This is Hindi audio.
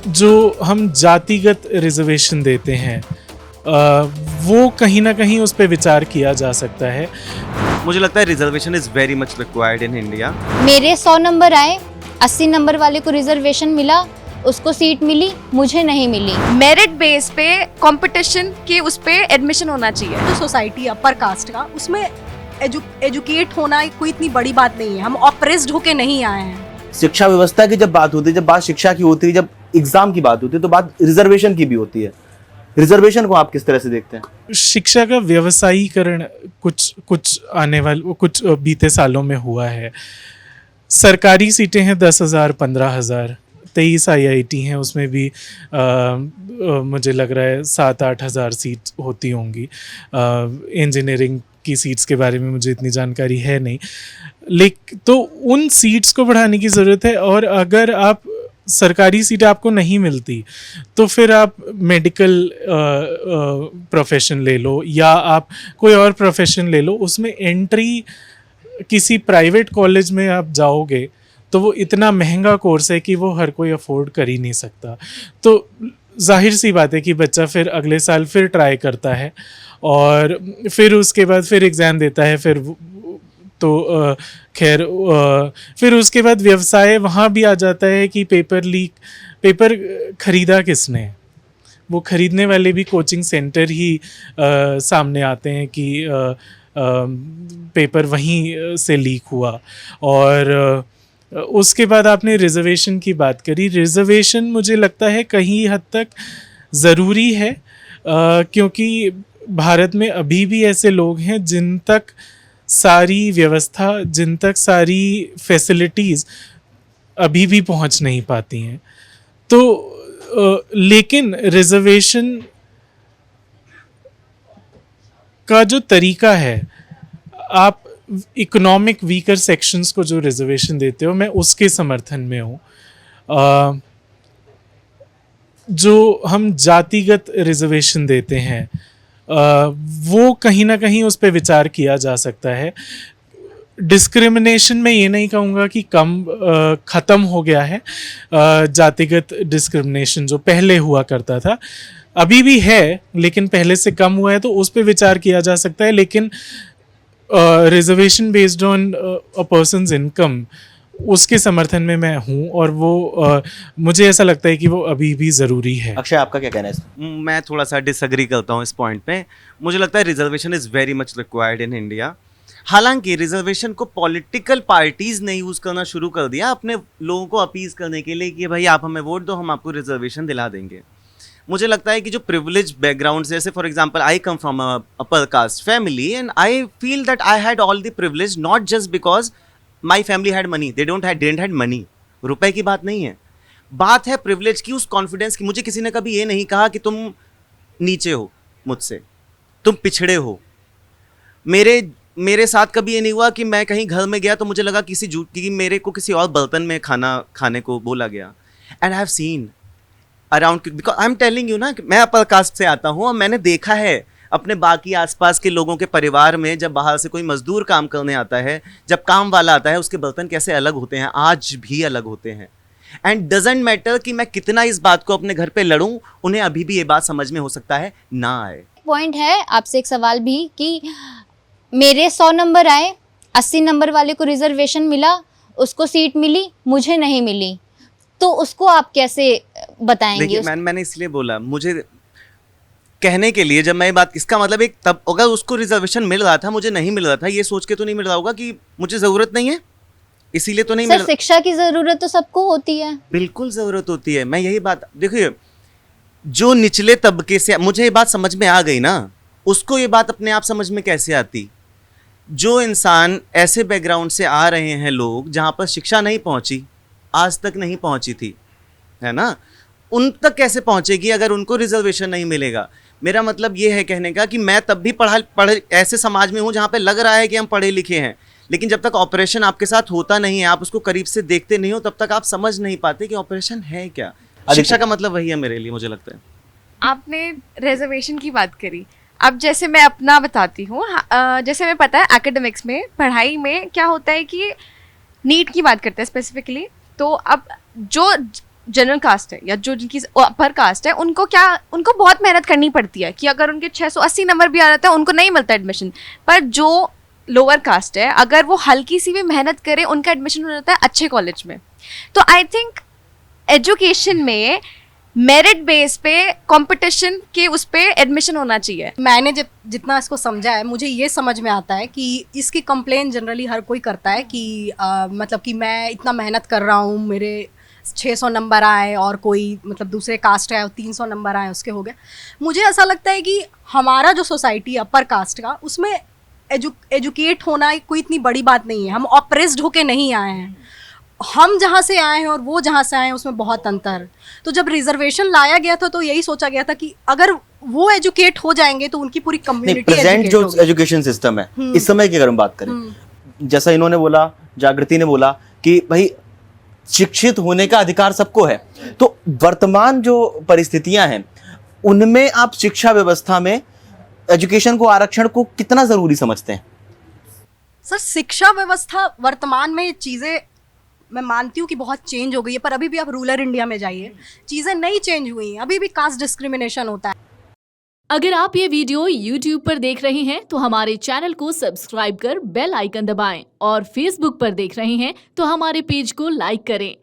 जो हम जातिगत रिजर्वेशन देते हैं वो कहीं ना कहीं उस पर विचार किया जा सकता है। मुझे लगता है reservation is very much required in India. मेरे 100 नंबर आए, 80 नंबर वाले को रिजर्वेशन मिला, उसको सीट मिली, मुझे नहीं मिली। मेरिट बेस पे कंपटीशन के उस पे एडमिशन होना चाहिए। जो सोसाइटी अपर कास्ट का, उसमें एजुकेट होना कोई इतनी बड़ी बात नहीं है। हम ऑप्रेस्ड होके नहीं आए हैं। शिक्षा व्यवस्था की जब बात होती है, जब बात शिक्षा की होती है, जब एग्जाम की बात होती है, तो बात रिजर्वेशन की भी होती है। रिजर्वेशन को आप किस तरह से देखते हैं? शिक्षा का व्यवसायीकरण कुछ आने वाले कुछ बीते सालों में हुआ है। सरकारी सीटें हैं 10,000 15,000, 23 IIT हैं, उसमें भी मुझे लग रहा है 7-8 हज़ार सीट होती होंगी। इंजीनियरिंग की सीट्स के बारे में मुझे इतनी जानकारी है नहीं, लेकिन तो उन सीट्स को बढ़ाने की ज़रूरत है। और अगर आप सरकारी सीटें आपको नहीं मिलती तो फिर आप मेडिकल प्रोफेशन ले लो या आप कोई और प्रोफेशन ले लो। उसमें एंट्री किसी प्राइवेट कॉलेज में आप जाओगे तो वो इतना महंगा कोर्स है कि वो हर कोई अफोर्ड कर ही नहीं सकता। तो जाहिर सी बात है कि बच्चा फिर अगले साल फिर ट्राई करता है और फिर उसके बाद फिर एग्ज़ाम देता है। फिर तो खैर फिर उसके बाद व्यवसाय वहाँ भी आ जाता है कि पेपर खरीदा किसने, वो खरीदने वाले भी कोचिंग सेंटर ही सामने आते हैं कि पेपर वहीं से लीक हुआ। और उसके बाद आपने रिजर्वेशन की बात करी। रिजर्वेशन मुझे लगता है कहीं हद तक ज़रूरी है क्योंकि भारत में अभी भी ऐसे लोग हैं जिन तक सारी व्यवस्था, जिन तक सारी फैसिलिटीज़ अभी भी पहुंच नहीं पाती हैं। तो लेकिन रिजर्वेशन का जो तरीका है, आप इकोनॉमिक वीकर सेक्शंस को जो रिजर्वेशन देते हो, मैं उसके समर्थन में हूँ। जो हम जातिगत रिजर्वेशन देते हैं वो कहीं ना कहीं उस पर विचार किया जा सकता है। डिस्क्रिमिनेशन में ये नहीं कहूँगा कि ख़त्म हो गया है। जातिगत डिस्क्रिमिनेशन जो पहले हुआ करता था अभी भी है, लेकिन पहले से कम हुआ है, तो उस पर विचार किया जा सकता है। लेकिन reservation based on a persons income, उसके समर्थन में मैं हूँ और वो मुझे ऐसा लगता है कि वो अभी भी ज़रूरी है। अक्षय, आपका क्या कहना है इसमें? मैं थोड़ा सा डिसएग्री करता हूँ इस पॉइंट पे। मुझे लगता है reservation is very much required in India. हालांकि रिजर्वेशन को पॉलिटिकल पार्टीज़ ने यूज़ करना शुरू कर दिया अपने लोगों को अपीज़ करने के लिए कि भाई आप हमें वोट दो, हम आपको रिजर्वेशन दिला देंगे। मुझे लगता है कि जो प्रिविलेज बैकग्राउंड, जैसे for example I come from a upper caste family and I feel that I had all the privilege, not just because my family had money, they didn't had money. रुपए की बात नहीं है, बात है प्रिविलेज की, उस कॉन्फिडेंस की। मुझे किसी ने कभी ये नहीं कहा कि तुम नीचे हो मुझसे, तुम पिछड़े हो। मेरे साथ कभी ये नहीं हुआ कि मैं कहीं घर में गया तो मुझे लगा कि मेरे को किसी और बर्तन में खाना खाने को बोला गया। And I have seen around, because I am telling you ना, मैं अपर कास्ट से आता हूँ और मैंने देखा है अपने बाकी आसपास के लोगों के परिवार में, जब बाहर से कोई मजदूर काम करने आता है, जब काम वाला आता है, उसके बर्तन कैसे अलग होते हैं, आज भी अलग होते हैं। एंड डजेंट मैटर कि मैं कितना इस बात को अपने घर पे लड़ूं, उन्हें अभी भी ये बात समझ में हो सकता है ना आए। पॉइंट है आपसे एक सवाल भी कि मेरे 100 नंबर आए, 80 नंबर वाले को रिजर्वेशन मिला, उसको सीट मिली, मुझे नहीं मिली, तो उसको आप कैसे बताएंगे? देखिए मैंने इसलिए बोला, मुझे कहने के लिए जब मैं ये बात, इसका मतलब एक तब अगर उसको रिजर्वेशन मिल रहा था, मुझे नहीं मिल रहा था, ये सोच के तो नहीं मिल रहा होगा कि मुझे जरूरत नहीं है, इसीलिए तो नहीं मिल। शिक्षा की जरूरत तो सबको होती है। बिल्कुल जरूरत होती है। मैं यही बात, देखिए जो निचले तबके से, मुझे ये बात समझ में आ गई ना, उसको ये बात अपने आप समझ में कैसे आती? जो इंसान ऐसे बैकग्राउंड से आ रहे हैं लोग, जहाँ पर शिक्षा नहीं पहुँची, आज तक नहीं पहुँची थी, है ना, उन तक कैसे पहुँचेगी अगर उनको रिजर्वेशन नहीं मिलेगा? मेरा मतलब ये है कहने का कि मैं तब भी पढ़े ऐसे समाज में हूँ जहाँ पे लग रहा है कि हम पढ़े लिखे हैं, लेकिन जब तक ऑपरेशन आपके साथ होता नहीं है, आप उसको करीब से देखते नहीं हो, तब तक आप समझ नहीं पाते कि ऑपरेशन है क्या। शिक्षा का मतलब वही है मेरे लिए, मुझे लगता है। आपने रिजर्वेशन की बात करी, अब जैसे मैं अपना बताती हूँ। जैसे हमें पता है एकेडमिक्स में, पढ़ाई में क्या होता है कि नीट की बात करते हैं स्पेसिफिकली, तो अब जो जनरल कास्ट है या जो जिनकी अपर कास्ट है, उनको बहुत मेहनत करनी पड़ती है कि अगर उनके 680 नंबर भी आ जाते हैं उनको नहीं मिलता एडमिशन। पर जो लोअर कास्ट है, अगर वो हल्की सी भी मेहनत करे, उनका एडमिशन हो जाता है अच्छे कॉलेज में। तो आई थिंक एजुकेशन में मेरिट बेस पे कंपटीशन के उस पे एडमिशन होना चाहिए। मैंने जब जितना इसको समझा है, मुझे ये समझ में आता है कि इसकी कंप्लेन जनरली हर कोई करता है कि मतलब कि मैं इतना मेहनत कर रहा हूँ, मेरे 600 नंबर आए और कोई मतलब दूसरे कास्ट है 300 नंबर आए, उसके हो गए। मुझे ऐसा लगता है कि हमारा जो सोसाइटी अपर कास्ट का, उसमें एजुकेट होना कोई इतनी बड़ी बात नहीं है। हम ऑप्रेस्ड होके नहीं आए हैं। हम जहाँ से आए हैं और वो जहाँ से आए हैं उसमें बहुत अंतर। तो जब रिजर्वेशन लाया गया था तो यही सोचा गया था कि अगर वो एजुकेट हो जाएंगे तो उनकी पूरी कम्युनिटी प्रेजेंट जो एजुकेशन सिस्टम है इस समय की अगर हम बात करें, जैसा इन्होंने बोला, जागृति ने बोला कि भाई शिक्षित होने का अधिकार सबको है, तो वर्तमान जो परिस्थितियां हैं उनमें आप शिक्षा व्यवस्था में एजुकेशन को, आरक्षण को कितना जरूरी समझते हैं? सर, शिक्षा व्यवस्था वर्तमान में ये चीज़ें मैं मानती हूँ कि बहुत चेंज हो गई है, पर अभी भी आप रूरल इंडिया में जाइए, चीज़ें नहीं चेंज हुई हैं। अभी भी कास्ट डिस्क्रिमिनेशन होता है। अगर आप ये वीडियो YouTube पर देख रहे हैं तो हमारे चैनल को सब्सक्राइब कर बेल आइकन दबाएं, और Facebook पर देख रहे हैं तो हमारे पेज को लाइक करें।